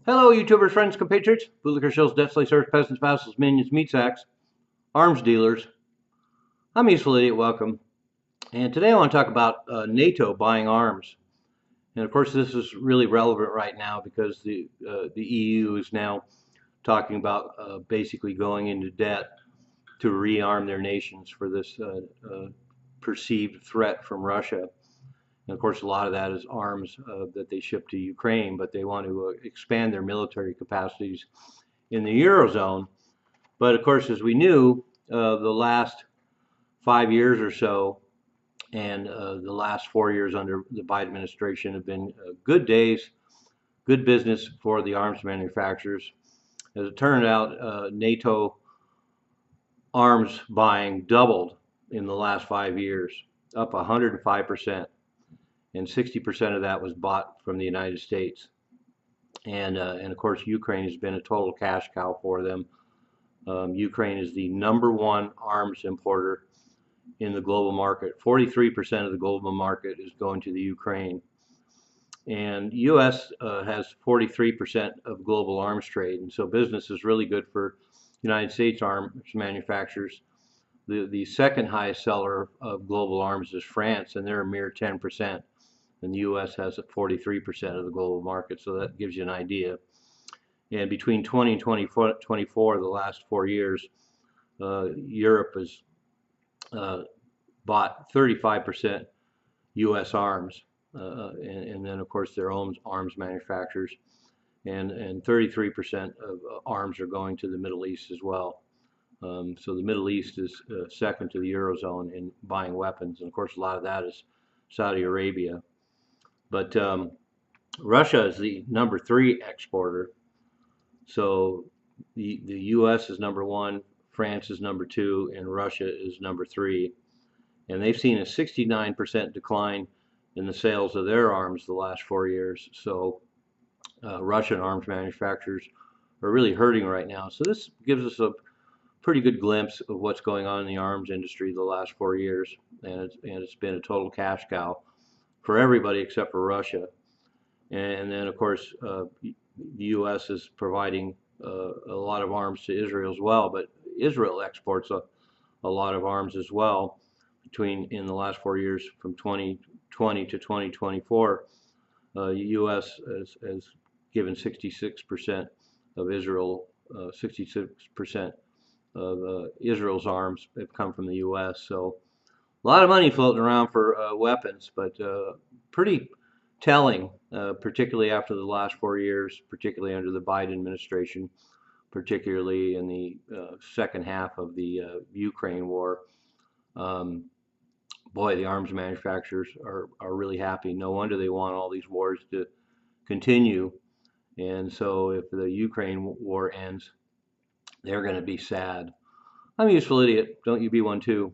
Hello, YouTubers, friends, compatriots, bootlicker shills, debt slaves, serfs, peasants, vassals, minions, meat sacks, arms dealers. I'm Useful Idiot, welcome. And today I want to talk about NATO buying arms. And of course, this is really relevant right now because the EU is now talking about basically going into debt to rearm their nations for this perceived threat from Russia. And of course, a lot of that is arms that they ship to Ukraine, but they want to expand their military capacities in the Eurozone. But of course, as we knew, the last 5 years or so and the last 4 years under the Biden administration have been good days, good business for the arms manufacturers. As it turned out, NATO arms buying doubled in the last 5 years, up 105%, and 60% of that was bought from the United States. And of course, Ukraine has been a total cash cow for them. Ukraine is the #1 arms importer in the global market. 43% of the global market is going to the Ukraine. And U.S. Has 43% of global arms trade. And so business is really good for United States arms manufacturers. The second highest seller of global arms is France, and they're a mere 10%. And the U.S. has 43% of the global market, so that gives you an idea. And between 20 and 2024, the last 4 years, Europe has bought 35% U.S. arms, and then of course their own arms manufacturers, and 33% of arms are going to the Middle East as well. So the Middle East is second to the Eurozone in buying weapons, and of course a lot of that is Saudi Arabia. But Russia is the #3 exporter. So the U.S. is #1, France is #2, and Russia is #3. And they've seen a 69% decline in the sales of their arms the last 4 years. So Russian arms manufacturers are really hurting right now. So this gives us a pretty good glimpse of what's going on in the arms industry the last 4 years. And it's been a total cash cow for everybody except for Russia. And then, of course, the U.S. is providing a lot of arms to Israel as well, but Israel exports a lot of arms as well. In the last 4 years, from 2020 to 2024, the U.S. has given 66% of Israel, 66% of Israel's arms have come from the U.S. So a lot of money floating around for weapons, but pretty telling, particularly after the last 4 years, particularly under the Biden administration, particularly in the second half of the Ukraine war. Boy, the arms manufacturers are really happy. No wonder they want all these wars to continue. And so if the Ukraine war ends, they're going to be sad. I'm a Useful Idiot. Don't you be one too.